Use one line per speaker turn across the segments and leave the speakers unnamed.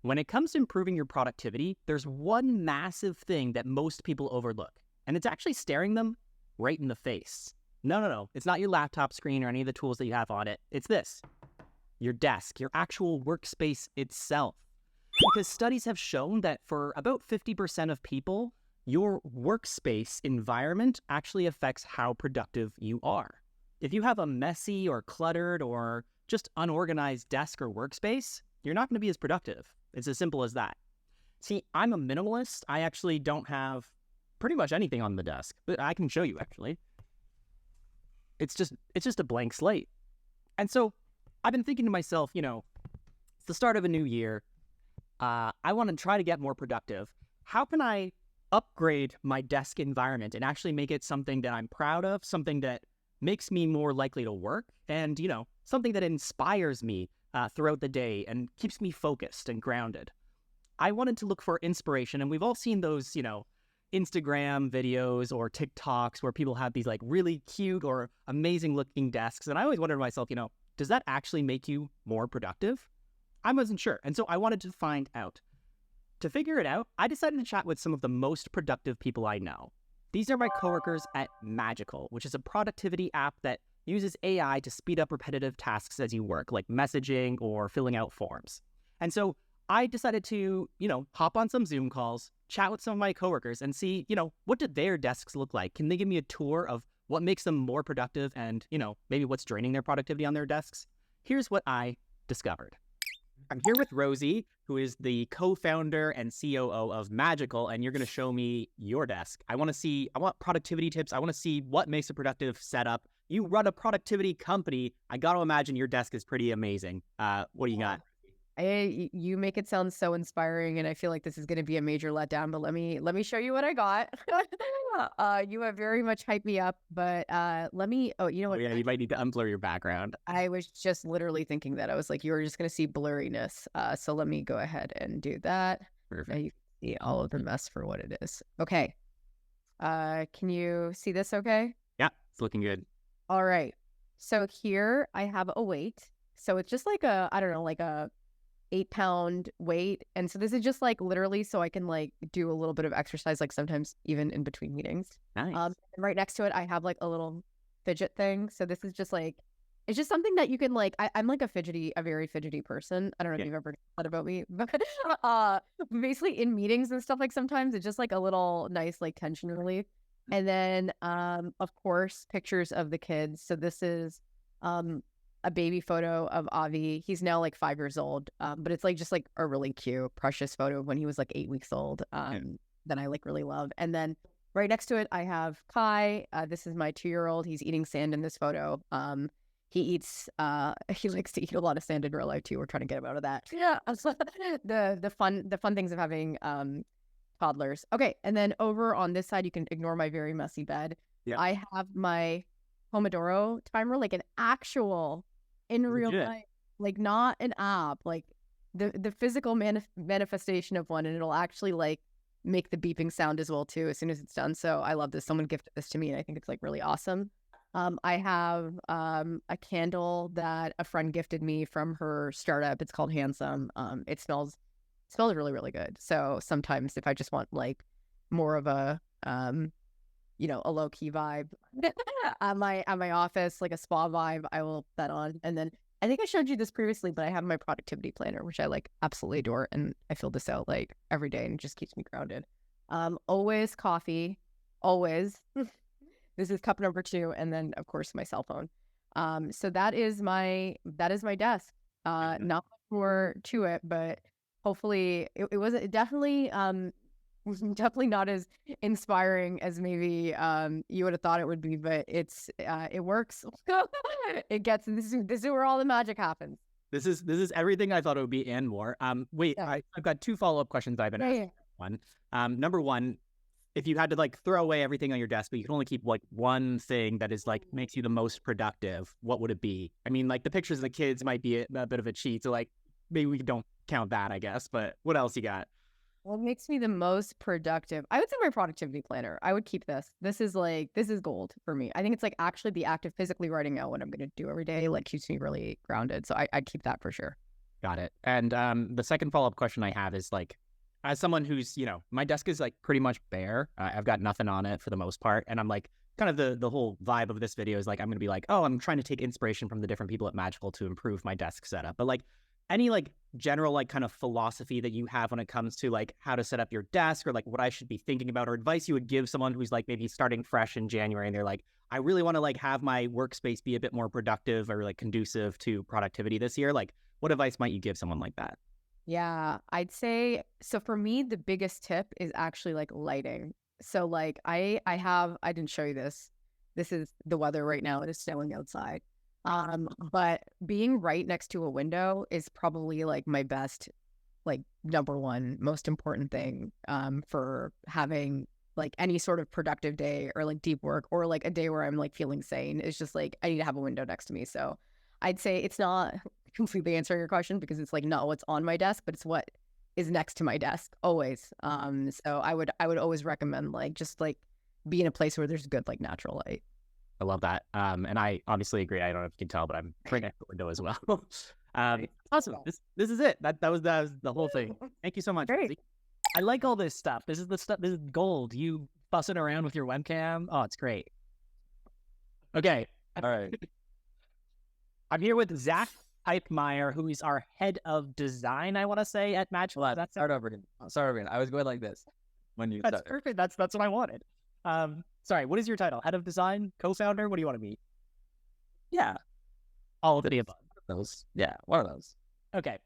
When it comes to improving your productivity, there's one massive thing that most people overlook, and it's actually staring them right in the face. No. It's not your laptop screen or any of the tools that you have on it. It's this, your desk, your actual workspace itself. Because studies have shown that for about 50% of people, your workspace environment actually affects how productive you are. If you have a messy or cluttered or just unorganized desk or workspace, you're not going to be as productive. It's as simple as that. See, I'm a minimalist. I actually don't have pretty much anything on the desk, but I can show you actually. It's just a blank slate. And so I've been thinking to myself, it's the start of a new year. I want to try to get more productive. How can I upgrade my desk environment and actually make it something that I'm proud of, something that makes me more likely to work, and, something that inspires me throughout the day and keeps me focused and grounded? I wanted to look for inspiration, and we've all seen those, Instagram videos or TikToks where people have these like really cute or amazing looking desks. And I always wondered to myself, does that actually make you more productive? I wasn't sure. And so I wanted to find out. To figure it out, I decided to chat with some of the most productive people I know. These are my coworkers at Magical, which is a productivity app that uses AI to speed up repetitive tasks as you work, like messaging or filling out forms. And so I decided to, hop on some Zoom calls, chat with some of my coworkers and see, what do their desks look like? Can they give me a tour of what makes them more productive and, maybe what's draining their productivity on their desks? Here's what I discovered. I'm here with Rosie, who is the co-founder and COO of Magical, and you're going to show me your desk. I want productivity tips. I want to see what makes a productive setup. You run a productivity company. I got to imagine your desk is pretty amazing. What do you got?
You make it sound so inspiring, and I feel like this is going to be a major letdown, but let me show you what I got. You have very much hyped me up, but you know what?
Yeah, you might need to unblur your background.
I was just literally thinking that. I was like, you were just going to see blurriness. So let me go ahead and do that.
Perfect.
Now you can see all of the mess for what it is. Okay. Can you see this okay?
Yeah, it's looking good.
All right. So here I have a weight. So it's just like a 8-pound weight. And so this is just like literally so I can like do a little bit of exercise, like sometimes even in between meetings.
Nice.
And right next to it, I have like a little fidget thing. So this is just like, it's just something that you can like, I'm like a very fidgety person. I don't know if you've ever heard that about me, but basically in meetings and stuff, like sometimes it's just like a little nice, like tension relief. And then, of course, pictures of the kids. So this is, a baby photo of Avi. He's now like 5 years old, but it's like just like a really cute, precious photo of when he was like 8 weeks old that I like really love. And then right next to it, I have Kai. This is my 2-year-old. He's eating sand in this photo. He likes to eat a lot of sand in real life too. We're trying to get him out of that. Yeah. the fun things of having toddlers. Okay, and then over on this side, you can ignore my very messy bed.
Yeah.
I have my Pomodoro timer, like an actual in real life, like not an app, like the physical manifestation of one, and it'll actually like make the beeping sound as well too as soon as it's done. So I love this. Someone gifted this to me and I think it's like really awesome. I have a candle that a friend gifted me from her startup. It's called Handsome. It smells really, really good. So sometimes if I just want like more of a a low key vibe at my office, like a spa vibe, I will put that on. And then I think I showed you this previously, but I have my productivity planner, which I like absolutely adore, and I fill this out like every day, and it just keeps me grounded. Always coffee, always. This is cup number 2, and then of course my cell phone. So that is my desk. Not much more to it, but hopefully it was definitely not as inspiring as maybe you would have thought it would be, but it works. This is where all the magic happens.
This is everything I thought it would be and more. Wait, yeah. I've got 2 follow-up questions I've been asking. One, number one, if you had to like throw away everything on your desk, but you can only keep like one thing that is like makes you the most productive, what would it be? I mean, like the pictures of the kids might be a bit of a cheat, so like maybe we don't count that, I guess. But what else you got?
What makes me the most productive? I would say my productivity planner. I would keep this. This is gold for me. I think it's like actually the act of physically writing out what I'm going to do every day, like keeps me really grounded. So I'd keep that for sure.
Got it. And the second follow-up question I have is like, as someone who's, my desk is like pretty much bare. I've got nothing on it for the most part. And I'm like, kind of the whole vibe of this video is like, I'm going to be like, oh, I'm trying to take inspiration from the different people at Magical to improve my desk setup. But like any like general like kind of philosophy that you have when it comes to like how to set up your desk or like what I should be thinking about or advice you would give someone who's like maybe starting fresh in January and they're like, I really want to like have my workspace be a bit more productive or like conducive to productivity this year. Like what advice might you give someone like that?
Yeah, I'd say so for me, the biggest tip is actually like lighting. So like I didn't show you this. This is the weather right now. It is snowing outside. But being right next to a window is probably like my best, like number one most important thing for having like any sort of productive day or like deep work or like a day where I'm like feeling sane. It's just like I need to have a window next to me. So I'd say it's not completely answering your question because it's like not what's on my desk, but it's what is next to my desk always. So I would always recommend like just like be in a place where there's good like natural light.
I love that. And I obviously agree. I don't know if you can tell, but I'm right next to the window as well. Awesome. This is it. That was the whole thing. Thank you so much.
Great.
I like all this stuff. This is the stuff. This is gold. You fussing around with your webcam. Oh, it's great. Okay.
All right.
I'm here with Zach Pipemeyer, who is our head of design, I want to say, at Magical.
Hold on. Start over again. I was going like this when you
That's
started.
perfect. That's what I wanted. Sorry, what is your title? Head of design? Co-founder? What do you want to be?
Yeah.
All of the above.
Those. Yeah. One of those.
Okay.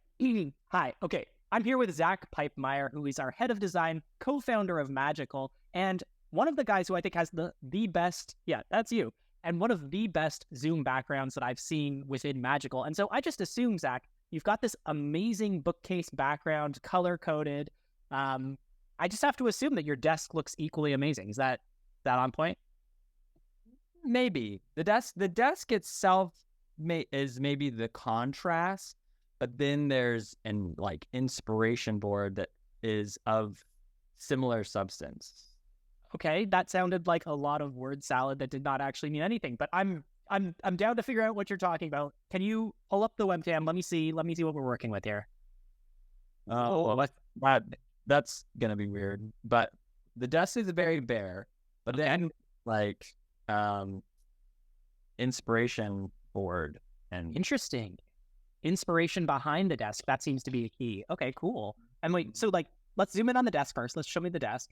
Hi. Okay. I'm here with Zach Pipemeyer, who is our head of design, co-founder of Magical, and one of the guys who I think has the best, yeah, that's you, and one of the best Zoom backgrounds that I've seen within Magical. And so I just assume, Zach, you've got this amazing bookcase background, color-coded. I just have to assume that your desk looks equally amazing. Is that on point?
Maybe the desk itself is maybe the contrast, but then there's an like inspiration board that is of similar substance.
Okay, that sounded like a lot of word salad that did not actually mean anything. But I'm down to figure out what you're talking about. Can you pull up the webcam? Let me see what we're working with here.
Well, that's gonna be weird. But the desk is very bare. But then like inspiration board and
interesting inspiration behind the desk. That seems to be a key. Okay, cool. And wait, so like let's zoom in on the desk first. Let's show me the desk.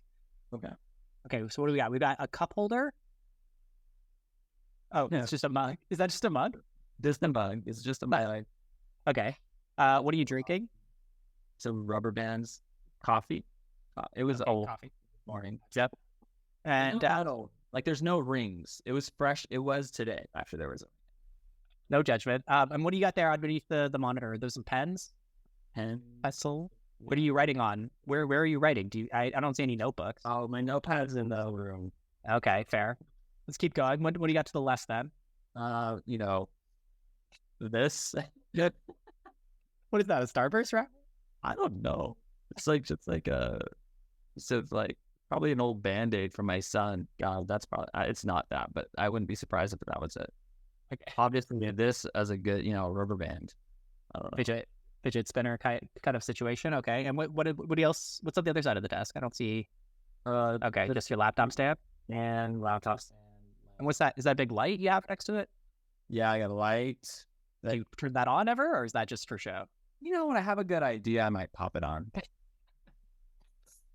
Okay, so what do we got? We got a cup holder. Oh, yeah. It's just a mug. Is that just a mug?
Just a mug. It's just a mug.
Okay. What are you drinking?
Some rubber bands. Coffee. It was
coffee.
Morning.
Yep. And
like there's no rings. It was fresh. It was today. After there was
no judgment. And what do you got there underneath the monitor? Are those some pens? Pencil. What are you writing on? Where are you writing? I don't see any notebooks.
Oh, my notepad's in the room.
Okay, fair. Let's keep going. What do you got to the left then?
This.
What is that? A Starburst wrap?
I don't know. It's like probably an old Band-Aid from my son. God, that's probably it's not that, but I wouldn't be surprised if that was it.
Okay.
Obviously, this as a good rubber band. I don't know.
Fidget spinner kind of situation. Okay. And what else? What's on the other side of the desk? I don't see. Okay, just your laptop stand
and laptop stand.
And what's that? Is that a big light you have next to it?
Yeah, I got a light.
Do you turn that on ever, or is that just for show?
When I have a good idea, I might pop it on.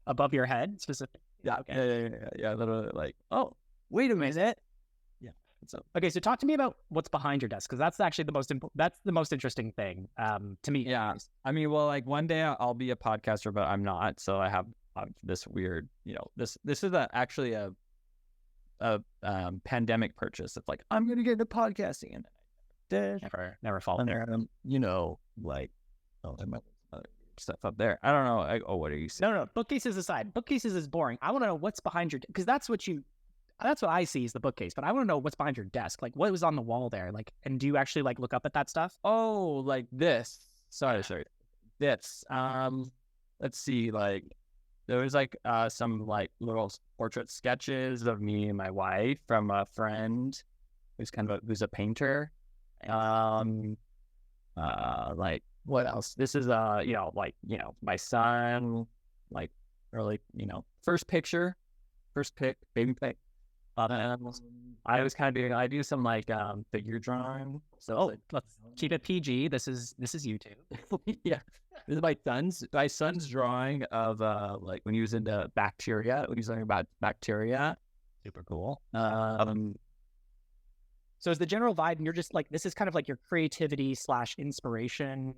Above your head, specific.
Yeah. Okay. Yeah. Literally, like, oh, wait a minute.
So, okay, so talk to me about what's behind your desk, because that's actually that's the most interesting thing to me.
Yeah, I mean, well, like one day I'll be a podcaster, but I'm not. So I have this weird, this is actually a pandemic purchase. It's like I'm gonna get into podcasting, and
never fall there.
Like stuff up there. I don't know. What are you saying?
No. Bookcases aside, bookcases is boring. I want to know what's behind your, because that's what I see is the bookcase, but I want to know what's behind your desk. Like, what was on the wall there? Like, and do you actually like look up at that stuff?
Oh, like this. Sorry. This. Let's see. Like, there was like some like little portrait sketches of me and my wife from a friend who's a painter. Like what else? This is my son, like early, first picture, first pick, baby pick. I was kind of doing, I do some figure drawing. So
let's keep it PG. This is YouTube.
yeah. This is my son's drawing of when he was into bacteria, when he was learning about bacteria.
Super cool.
So
is the general vibe, and you're just like, this is kind of like your creativity / inspiration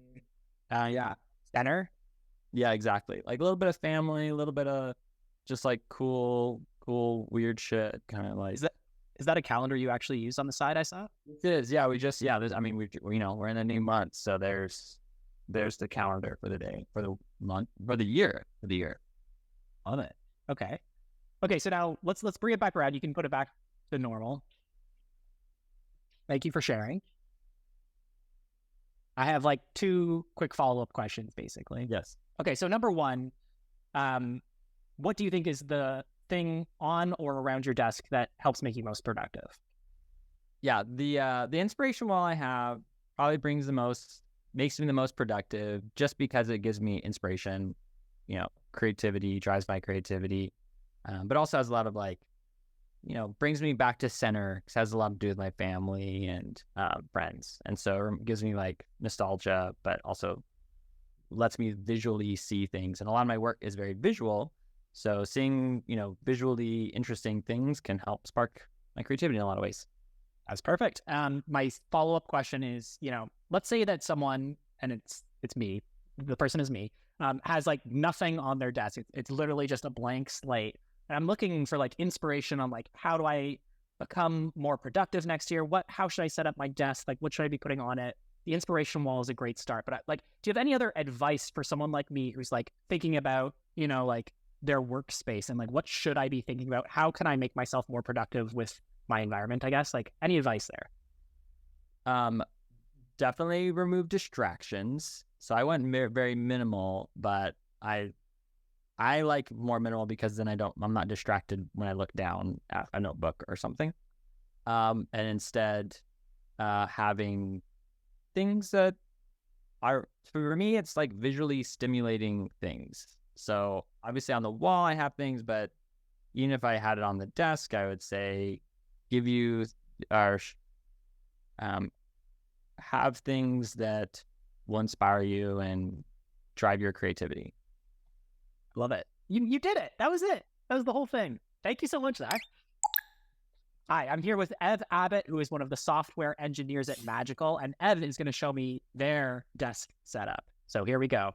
center?
Yeah, exactly. Like a little bit of family, a little bit of just like cool, weird shit. Kind of like,
is that a calendar you actually use on the side? I saw
it is. Yeah, we're in a new month, so there's the calendar for the day, for the month, for the year.
Love it. Okay. So now let's bring it back around. You can put it back to normal. Thank you for sharing. I have like 2 quick follow-up questions, basically.
Yes.
Okay, so number 1, what do you think is the thing on or around your desk that helps make you most productive?
Yeah, the inspiration wall I have probably makes me the most productive, just because it gives me inspiration, creativity, drives my creativity, but also has a lot of brings me back to center, because it has a lot to do with my family and friends. And so it gives me nostalgia, but also lets me visually see things. And a lot of my work is very visual. So seeing, visually interesting things can help spark my creativity in a lot of ways.
That's perfect. My follow-up question is, let's say that someone, and it's me, the person is me, has nothing on their desk. It's literally just a blank slate. And I'm looking for inspiration on how do I become more productive next year? How should I set up my desk? What should I be putting on it? The inspiration wall is a great start, but do you have any other advice for someone like me who's thinking about, their workspace and what should I be thinking about? How can I make myself more productive with my environment, I guess? Any advice there?
Definitely remove distractions. So I went very minimal, but I like more minimal because then I'm not distracted when I look down at a notebook or something. And instead, having things that are, for me, it's visually stimulating things. So obviously on the wall I have things, but even if I had it on the desk, I would say have things that will inspire you and drive your creativity.
Love it. You did it. That was it. That was the whole thing. Thank you so much, Zach. Hi, I'm here with Ev Abbott, who is one of the software engineers at Magical, and Ev is going to show me their desk setup. So here we go.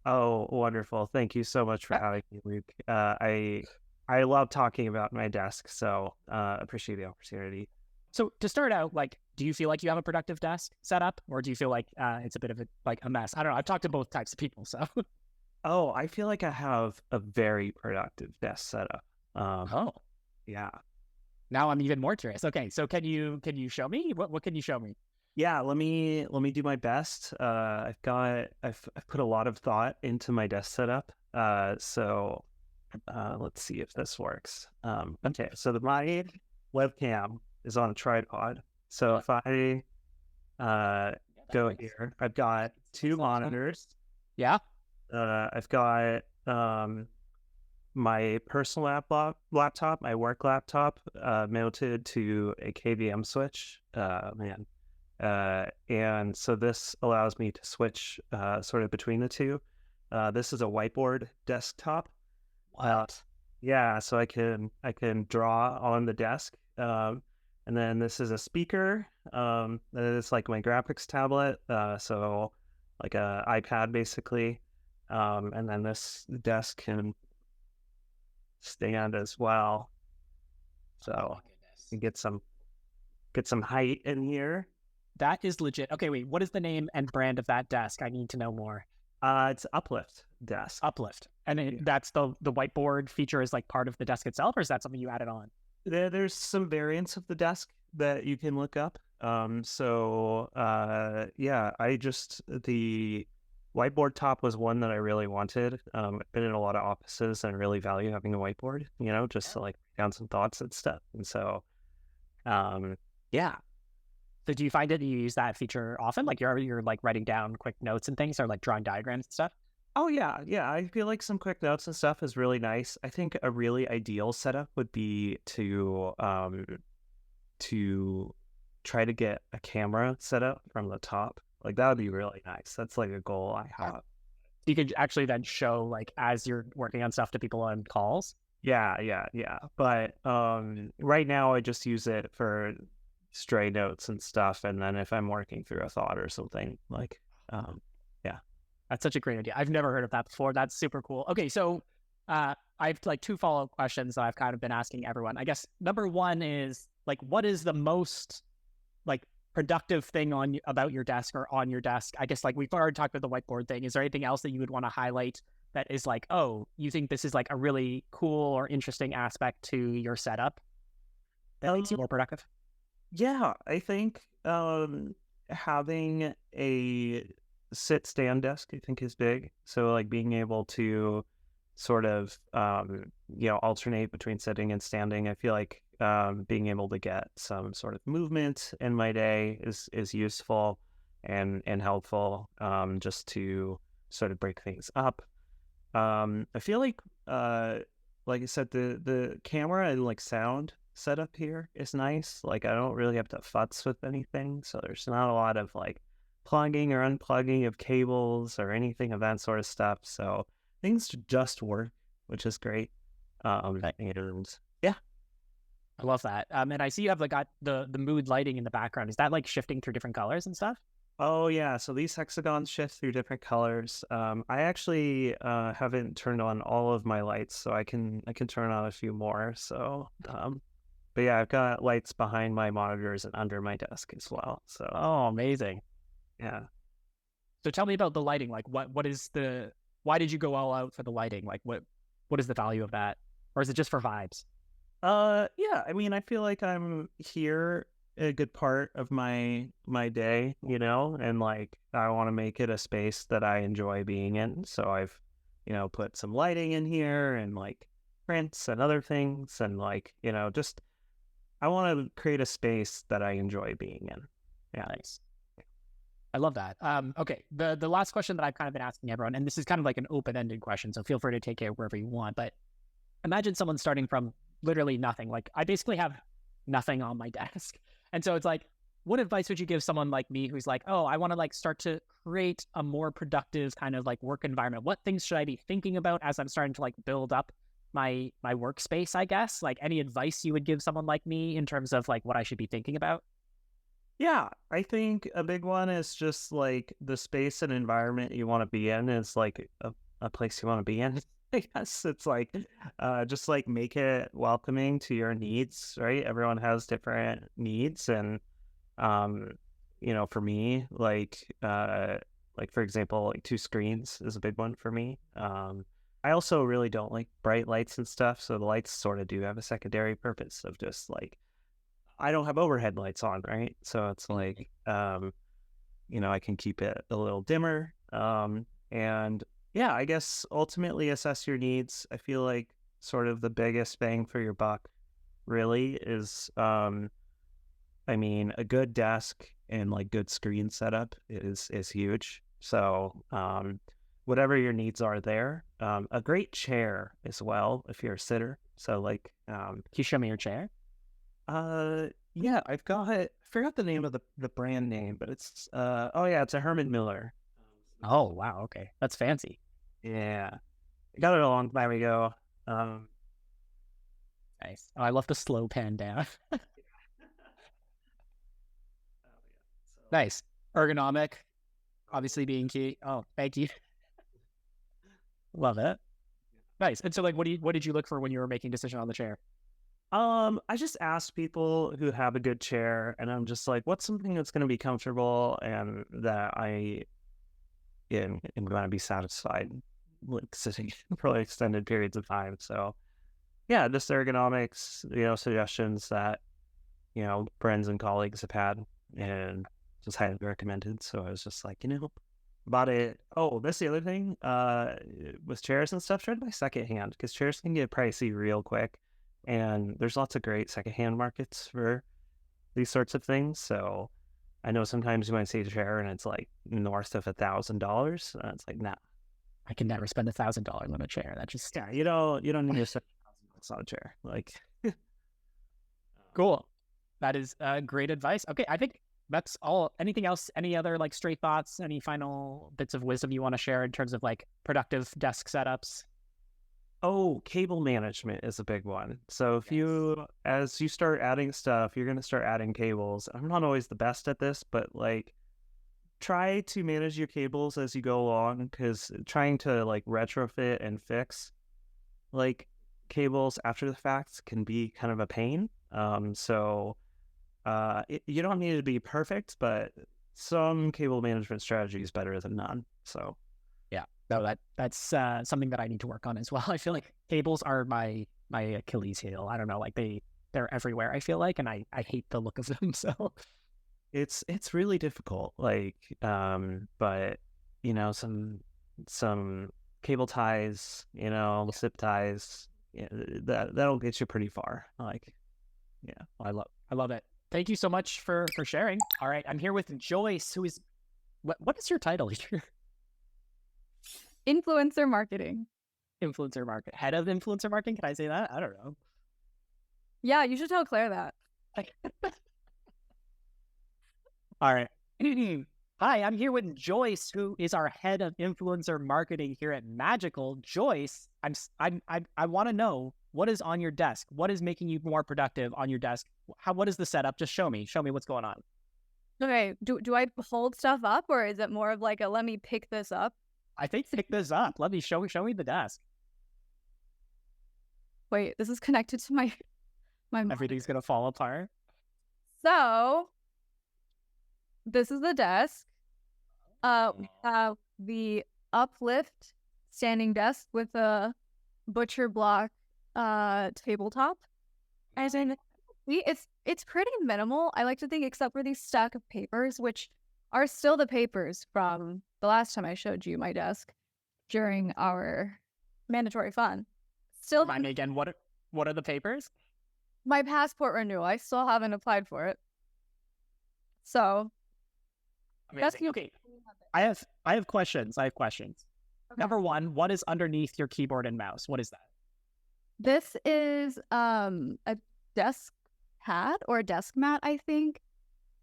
Oh, wonderful. Thank you so much for having me, Luke. I love talking about my desk, so appreciate the opportunity.
So to start out, do you feel like you have a productive desk setup, or do you feel like it's a bit of a mess? I don't know. I've talked to both types of people, so...
Oh, I feel like I have a very productive desk setup. Yeah.
Now I'm even more curious. Okay, so can you show me? What can you show me?
Yeah, let me do my best. I've put a lot of thought into my desk setup. So let's see if this works. Okay, so my webcam is on a tripod. So if I go here, I've got 2 monitors.
Yeah.
I've got my personal laptop, my work laptop, mounted to a KVM switch. And so this allows me to switch sort of between the two. This is a whiteboard desktop. Yeah, so I can draw on the desk. And then this is a speaker. That is my graphics tablet. So a iPad basically. And then this desk can stand as well. So you get some height in here.
That is legit. Okay, wait, what is the name and brand of that desk? I need to know more.
It's Uplift desk.
Uplift. And that's the whiteboard feature is like part of the desk itself, or is that something you added on?
There's some variants of the desk that you can look up. The whiteboard top was one that I really wanted. I've been in a lot of offices and really value having a whiteboard, just to like down some thoughts and stuff. And so,
So do you find that you use that feature often? Like you're like writing down quick notes and things, or like drawing diagrams and stuff?
Oh yeah, yeah. I feel like some quick notes and stuff is really nice. I think a really ideal setup would be to try to get a camera set up from the top. Like that would be really nice. That's like a goal I have.
You could actually then show like as you're working on stuff to people on calls.
Yeah, yeah, yeah. But right now I just use it for stray notes and stuff, and then if I'm working through a thought or something, like yeah.
That's such a great idea. I've never heard of that before. That's super cool. Okay, so I have like 2 follow-up questions that I've kind of been asking everyone. I guess number one is like, what is the most like productive thing about your desk or on your desk? I guess like we've already talked about the whiteboard thing. Is there anything else that you would want to highlight that is like, oh, you think this is like a really cool or interesting aspect to your setup that makes you more productive?
Yeah, I think having a sit stand desk I think is big. So like being able to sort of alternate between sitting and standing. I feel like being able to get some sort of movement in my day is useful and helpful, just to sort of break things up. I feel like I said, the camera and like sound setup here is nice. Like I don't really have to futz with anything, so there's not a lot of like plugging or unplugging of cables or anything of that sort of stuff. So things just work, which is great. And yeah,
I love that. And I see you have like got the mood lighting in the background. Is that like shifting through different colors and stuff?
oh yeah. So these hexagons shift through different colors. I actually haven't turned on all of my lights, so I can turn on a few more. So but yeah, I've got lights behind my monitors and under my desk as well. So
Oh, amazing.
yeah.
So tell me about the lighting. Like why did you go all out for the lighting? Like what is the value of that? Or is it just for vibes?
Yeah, I mean, I feel like I'm here a good part of my day, and like I want to make it a space that I enjoy being in. So I've, put some lighting in here and like prints and other things, and like, just I want to create a space that I enjoy being in. Yeah.
Nice. I love that. Okay. The last question that I've kind of been asking everyone, and this is kind of like an open-ended question, so feel free to take it wherever you want, but imagine someone starting from literally nothing. Like I basically have nothing on my desk. And so it's like, what advice would you give someone like me who's like, oh, I want to like start to create a more productive kind of like work environment? What things should I be thinking about as I'm starting to like build up my workspace, I guess? Like any advice you would give someone like me in terms of like what I should be thinking about?
Yeah, I think a big one is just like the space and environment you want to be in is like a place you want to be in. I guess it's like just like make it welcoming to your needs, right? Everyone has different needs, and for me, like for example, like 2 screens is a big one for me. I also really don't like bright lights and stuff, so the lights sort of do have a secondary purpose of just like I don't have overhead lights on, right? So it's like I can keep it a little dimmer. And yeah, I guess ultimately assess your needs. I feel like sort of the biggest bang for your buck really is a good desk and like good screen setup is huge. So whatever your needs are there, a great chair as well if you're a sitter. So like
Can you show me your chair?
Yeah, I've got I forgot the name of the brand name, but it's it's a Herman Miller.
Oh, wow. Okay. That's fancy.
Yeah. I got it a long time ago.
Nice. Oh, I love the slow pan down. Nice. Ergonomic, obviously being key. Oh, thank you. Love it. Nice. And so like what did you look for when you were making decision on the chair?
I just asked people who have a good chair, and I'm just like, what's something that's going to be comfortable and that I am going to be satisfied like sitting for like extended periods of time. So yeah, just ergonomics, suggestions that, friends and colleagues have had and just highly recommended. So I was just like, bought it. Oh, that's the other thing, with chairs and stuff, try to buy secondhand because chairs can get pricey real quick. And there's lots of great secondhand markets for these sorts of things. So I know sometimes you might see a chair and it's like north of $1,000. It's like, nah.
I can never spend $1,000 on a chair. That just
Yeah, you don't need to spend $1,000 on a chair. Like,
cool. That is great advice. Okay, I think that's all. Anything else? Any other like stray thoughts? Any final bits of wisdom you want to share in terms of like productive desk setups?
oh, cable management is a big one. So as you start adding stuff, you're going to start adding cables. I'm not always the best at this, but like try to manage your cables as you go along, because trying to like retrofit and fix like cables after the fact can be kind of a pain. You don't need to be perfect, but some cable management strategy is better than none. So
Yeah, no, that's something that I need to work on as well. I feel like cables are my Achilles heel. I don't know, like they're everywhere, I feel like, and I hate the look of them. So
it's really difficult. Like, but you know, some cable ties, you know, zip ties, yeah, that'll get you pretty far. Like, yeah,
I love it. Thank you so much for sharing. All right, I'm here with Joyce, who is what is your title here?
Influencer marketing.
Influencer market, head of influencer marketing. Can I say that? I don't know.
Yeah, you should tell Claire that.
All right. Hi, I'm here with Joyce, who is our head of influencer marketing here at Magical. Joyce, I want to know, what is on your desk? What is making you more productive on your desk? What is the setup? Just show me what's going on.
Okay, do I hold stuff up, or is it more of like a let me pick this up?
I think pick this up. Let me show me the desk.
Wait, this is connected to my
Everything's gonna fall apart.
So this is the desk. We have the uplift standing desk with a butcher block tabletop. As in, it's pretty minimal, I like to think, except for these stack of papers, which are still the papers from the last time I showed you my desk during our mandatory fun. Still,
Remind me again, what are the papers?
My passport renewal. I still haven't applied for it. So
amazing. Okay. I have questions. Okay. Number one, what is underneath your keyboard and mouse? What is that?
This is a desk pad or a desk mat, I think.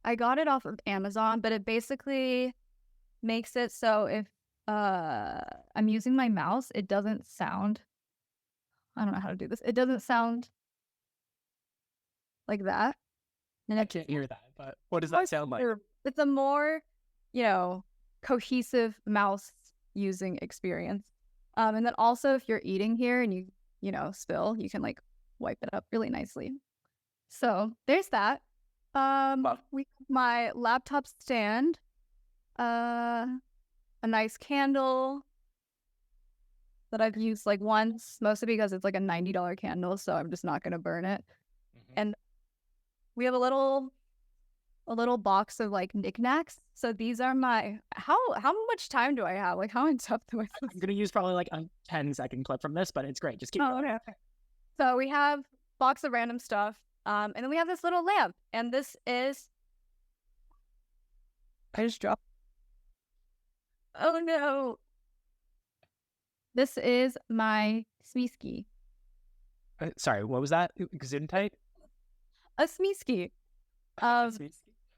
I got it off of Amazon, but it basically makes it so if I'm using my mouse, it doesn't sound, I don't know how to do this. It doesn't sound like that. And
I can't hear that, but what does that sound like?
It's a more, cohesive mouse using experience. And then also if you're eating here and you spill, you can like wipe it up really nicely. So there's that. We have my laptop stand, a nice candle that I've used like once, mostly because it's like a $90 candle, so I'm just not gonna burn it. Mm-hmm. And we have a little box of like knickknacks. So these are my how much time do I have? Like how in depth do I?
I'm gonna use probably like a 10-second clip from this, but it's great. Just keep going.
Okay. So we have box of random stuff. And then we have this little lamp, and this is, I just dropped. Oh no. This is my Smeeski.
Sorry, what was that? Gesundheit?
A Smeeski.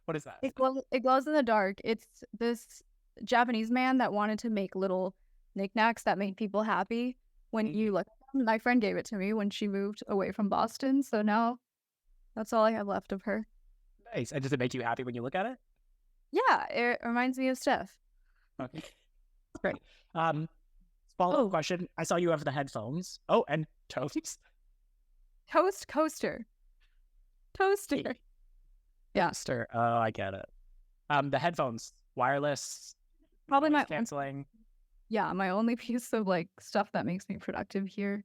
What is that?
It glows in the dark. It's this Japanese man that wanted to make little knickknacks that make people happy when you look at them. My friend gave it to me when she moved away from Boston, so now that's all I have left of her.
Nice. And does it make you happy when you look at it?
Yeah, it reminds me of Steph.
Okay. Great. Follow-up question. I saw you have the headphones. Oh, and toast.
Toast coaster. Toaster. Yeah.
Toaster. Oh, I get it. The headphones, wireless,
probably my
canceling.
Yeah, my only piece of like stuff that makes me productive here.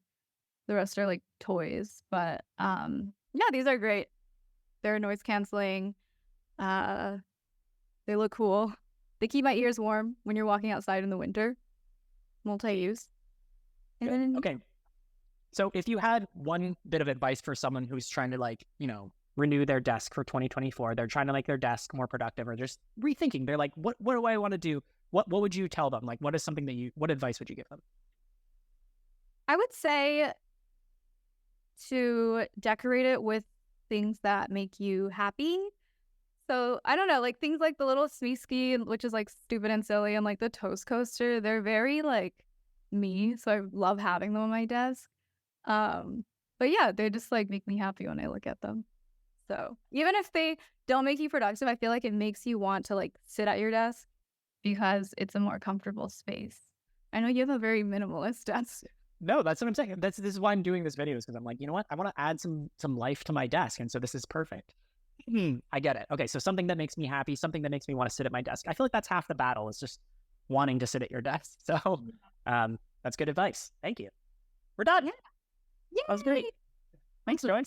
The rest are like toys, but yeah, these are great. They're noise canceling. They look cool. They keep my ears warm when you're walking outside in the winter. Multi-use. And then,
okay. So if you had one bit of advice for someone who's trying to like, renew their desk for 2024. They're trying to make their desk more productive, or just rethinking. They're like, what do I want to do? What would you tell them? Like, what is something that what advice would you give them?
I would say to decorate it with things that make you happy. So I don't know, like things like the little ski, which is like stupid and silly, and like the toast coaster, they're very like me. So I love having them on my desk. But yeah, they just like make me happy when I look at them. So even if they don't make you productive, I feel like it makes you want to like sit at your desk because it's a more comfortable space. I know you have a very minimalist desk.
No, that's what I'm saying. This is why I'm doing this video, is because I'm like, you know what? I want to add some life to my desk, and so this is perfect. I get it. Okay, so something that makes me happy, something that makes me want to sit at my desk. I feel like that's half the battle, is just wanting to sit at your desk. So that's good advice. Thank you. We're done.
Yeah.
That was great. Thanks, Joyce.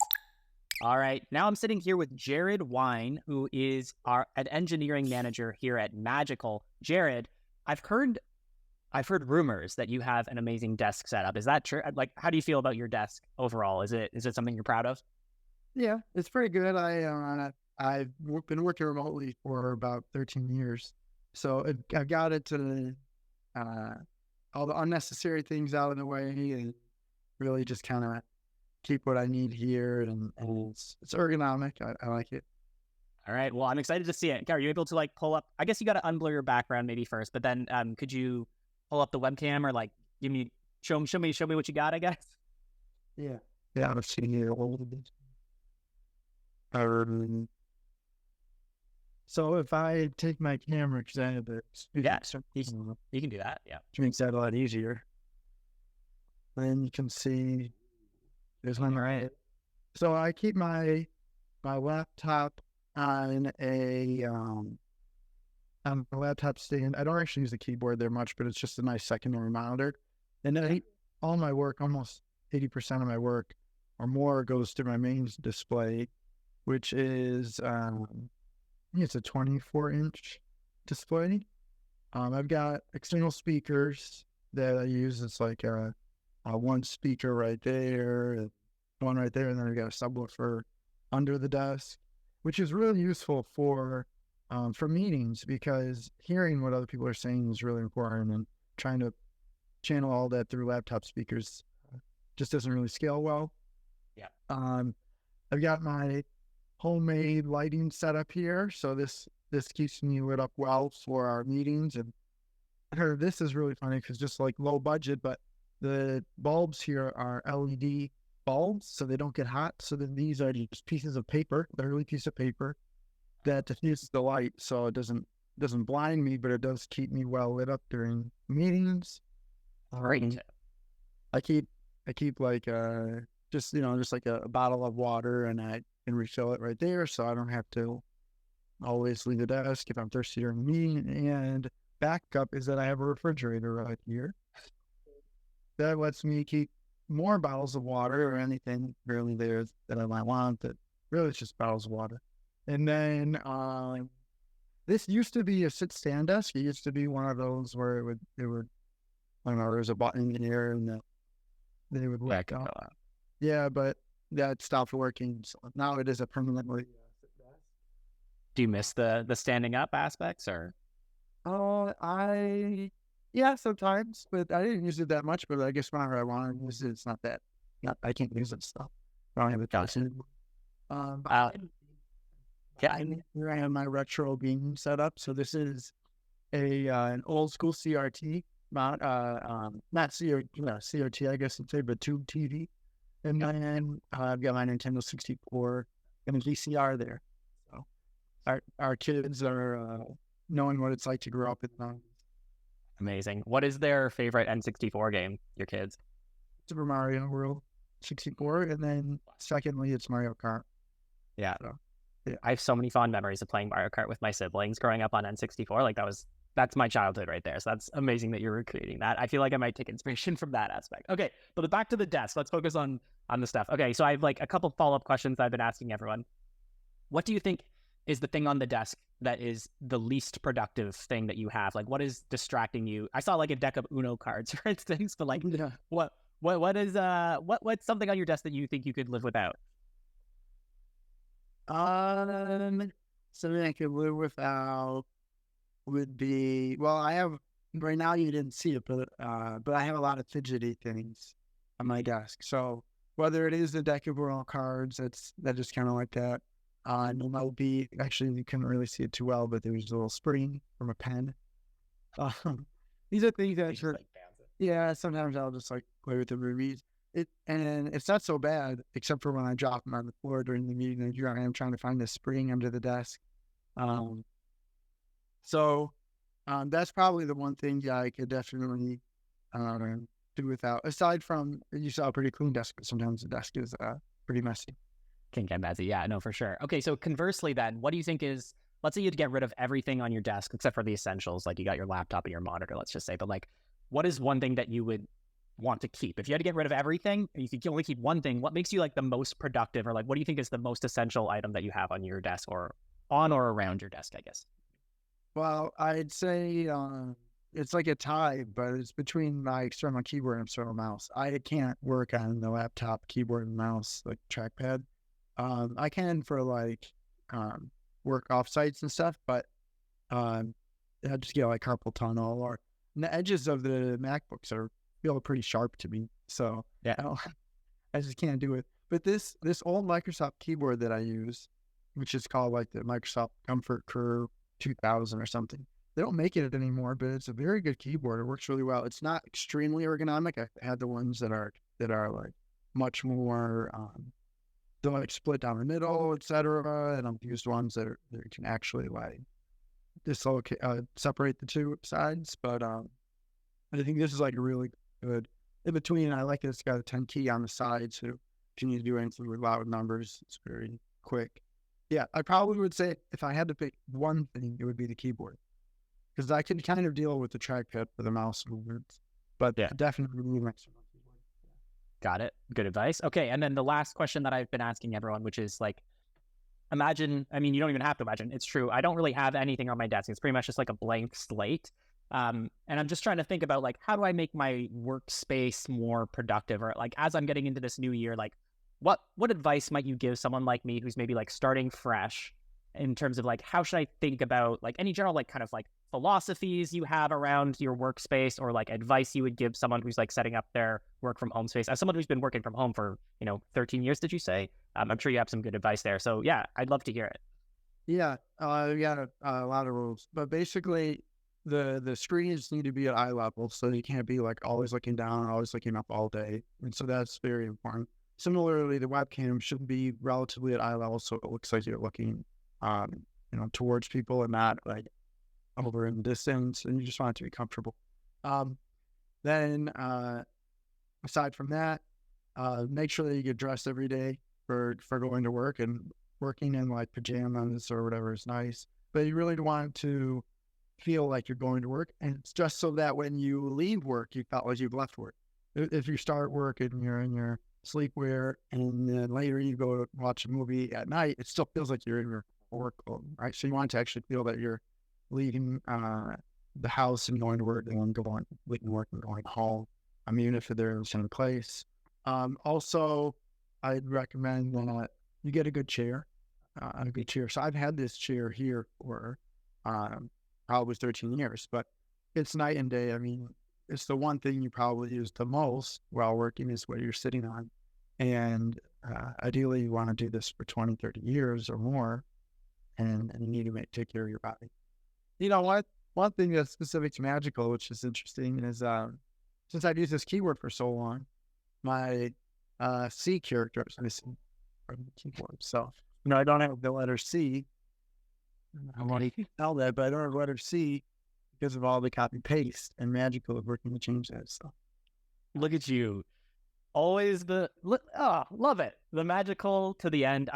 All right, now I'm sitting here with Jared Wine, who is an engineering manager here at Magical. Jared, I've heard rumors that you have an amazing desk setup. Is that true? Like, how do you feel about your desk overall? Is it something you're proud of?
Yeah, it's pretty good. I've been working remotely for about 13 years, so I've got it to all the unnecessary things out of the way and really just kind of keep what I need here, and it's ergonomic. I like it.
All right. Well, I'm excited to see it. Are you able to like pull up? I guess you got to unblur your background maybe first, but then could you pull up the webcam or like show me what you got? I guess.
Yeah. I've seen it a little bit. So if I take my camera, because I have the
you can do that. Yeah,
which makes that a lot easier. Then you can see there's one right. So I keep my laptop on a laptop stand. I don't actually use the keyboard there much, but it's just a nice secondary monitor. And then all my work, almost 80% of my work or more, goes to my main display, which is I think it's a 24-inch display. I've got external speakers that I use. It's like a one speaker right there, one right there, and then I've got a subwoofer under the desk, which is really useful for meetings, because hearing what other people are saying is really important, and trying to channel all that through laptop speakers just doesn't really scale well.
Yeah.
I've got my homemade lighting setup here, so this keeps me lit up well for our meetings. And this is really funny because just like low budget, but the bulbs here are LED bulbs, so they don't get hot. So then these are just pieces of paper, literally piece of paper, that diffuses the light, so it doesn't blind me, but it does keep me well lit up during meetings.
Great.
I keep like just like a bottle of water, and I can refill it right there, so I don't have to always leave the desk if I'm thirsty during a meeting. And backup is that I have a refrigerator right here that lets me keep more bottles of water or anything really there that I might want. That really it's just bottles of water. And then this used to be a sit-stand desk. It used to be one of those where it would I don't know, there's a button in here and they would work out. Yeah, but that stopped working. So now it is a permanently sit desk.
Do you miss the standing up aspects, or?
Yeah, sometimes, but I didn't use it that much. But I guess whenever I want to use it, it's not that. I can't use it stuff. I don't have it anymore. Here I have my retro beam set up. So this is an old school CRT mount, not CRT, I guess you'd say, but tube TV. And then I've got my Nintendo 64 and a VCR there. So our kids are knowing what it's like to grow up in the.
Amazing. What is their favorite N64 game, your kids?
Super Mario World 64, and then secondly, it's Mario Kart.
Yeah.
So,
yeah. I have so many fond memories of playing Mario Kart with my siblings growing up on N64. Like that's my childhood right there. So that's amazing that you're recreating that. I feel like I might take inspiration from that aspect. Okay, but back to the desk. Let's focus on the stuff. Okay, so I have like a couple follow-up questions that I've been asking everyone. What do you think is the thing on the desk that is the least productive thing that you have? Like, what is distracting you? I saw like a deck of Uno cards, for instance, but like,
yeah.
What's something on your desk that you think you could live without?
Something I could live without would be, well, I have right now. You didn't see it, but I have a lot of fidgety things on my desk. So whether it is the deck of Braille cards, that just kind of like that. And it might be, actually you couldn't really see it too well, but there was a little spring from a pen. These are things that are, yeah. Sometimes I'll just like play with the movies. And it's not so bad, except for when I drop them on the floor during the meeting. And here I am trying to find the spring under the desk. So that's probably the one thing I could definitely do without. Aside from, you saw a pretty clean desk, but sometimes the desk is pretty messy.
Can get messy. Yeah, no, for sure. Okay, so conversely then, what do you think is, let's say you had to get rid of everything on your desk except for the essentials, like you got your laptop and your monitor, let's just say, but like, what is one thing that you would want to keep? If you had to get rid of everything, and you could only keep one thing, what makes you like the most productive, or like, what do you think is the most essential item that you have on your desk or on or around your desk, I guess?
Well, I'd say it's like a tie, but it's between my external keyboard and external mouse. I can't work on the laptop keyboard and mouse, like trackpad. I can for like work off sites and stuff, but I just get like carpal tunnel, or the edges of the MacBooks feel pretty sharp to me. So
Yeah.
I just can't do it. But this old Microsoft keyboard that I use, which is called like the Microsoft Comfort Curve 2000 or something. They don't make it anymore, but it's a very good keyboard. It works really well. It's not extremely ergonomic. I had the ones that are like much more they're like split down the middle, etc. And I've used ones that can actually like dislocate, separate the two sides. But I think this is like really good. In between, I like that it's got a 10 key on the side, so if you need to do anything with loud numbers, it's very quick. Yeah, I probably would say if I had to pick one thing, it would be the keyboard, because I can kind of deal with the trackpad for the mouse movements, but
Yeah.
definitely the external keyboard.
Got it. Good advice. Okay, and then the last question that I've been asking everyone, which is like, imagine, I mean, you don't even have to imagine, it's true. I don't really have anything on my desk. It's pretty much just like a blank slate. And I'm just trying to think about like, how do I make my workspace more productive? Or like, as I'm getting into this new year, like what advice might you give someone like me who's maybe like starting fresh in terms of like, how should I think about like any general like kind of like philosophies you have around your workspace, or like advice you would give someone who's like setting up their work from home space? As someone who's been working from home for, 13 years, did you say? I'm sure you have some good advice there. So yeah, I'd love to hear it.
Yeah, we got a lot of rules, but basically the screens need to be at eye level, so you can't be like always looking down, always looking up all day, and so that's very important. Similarly, the webcam should be relatively at eye level, so it looks like you're looking, towards people and not like over in the distance, and you just want it to be comfortable. Then, aside from that, make sure that you get dressed every day for going to work, and working in like pajamas or whatever is nice, but you really want to feel like you're going to work, and it's just so that when you leave work, you felt like you've left work. If you start work and you're in your sleepwear, and then later you go to watch a movie at night, it still feels like you're in your work clothes, right? So you want to actually feel that you're leaving the house and going to work, and leaving work and going home. I mean, if they're in the same place. Also, I'd recommend you get a good chair. So I've had this chair here for probably 13 years, but it's night and day. I mean, it's the one thing you probably use the most while working is what you're sitting on. And ideally, you want to do this for 20, 30 years or more, and you need to take care of your body. You know what? One thing that's specific to Magical, which is interesting, is since I've used this keyword for so long, my C character is missing from the keyboard. So, I don't have the letter C. I want to tell that, but I don't have the letter C because of all the copy paste, and Magical is working to change that. So,
Look at you. Always love it. The magical to the end.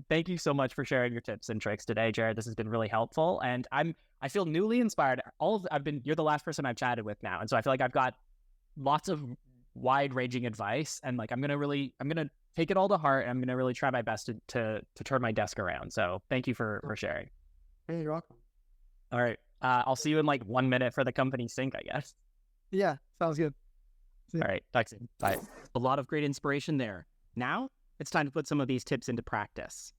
Thank you so much for sharing your tips and tricks today, Jared. This has been really helpful, and I feel newly inspired. You're the last person I've chatted with now, and so I feel like I've got lots of wide-ranging advice, and like I'm gonna take it all to heart, and I'm gonna really try my best to turn my desk around. So thank you for sharing.
Hey, you're welcome.
All right, I'll see you in like 1 minute for the company sync, I guess.
Yeah, sounds good.
All right, talk soon. Bye. A lot of great inspiration there. Now it's time to put some of these tips into practice.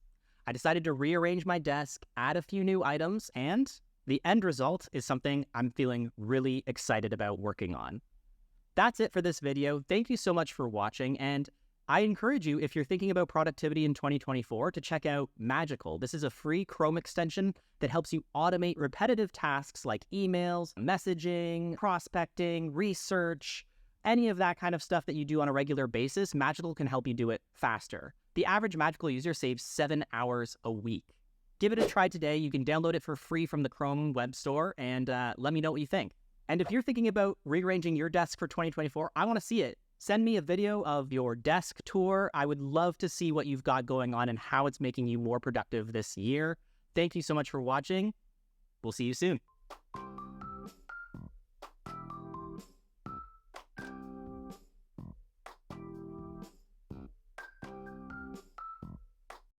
I decided to rearrange my desk, add a few new items, and the end result is something I'm feeling really excited about working on. That's it for this video. Thank you so much for watching, and I encourage you, if you're thinking about productivity in 2024, to check out Magical. This is a free Chrome extension that helps you automate repetitive tasks like emails, messaging, prospecting, research, any of that kind of stuff that you do on a regular basis. Magical can help you do it faster. The average Magical user saves 7 hours a week. Give it a try today. You can download it for free from the Chrome web store, and let me know what you think. And if you're thinking about rearranging your desk for 2024, I want to see it. Send me a video of your desk tour. I would love to see what you've got going on and how it's making you more productive this year. Thank you so much for watching. We'll see you soon.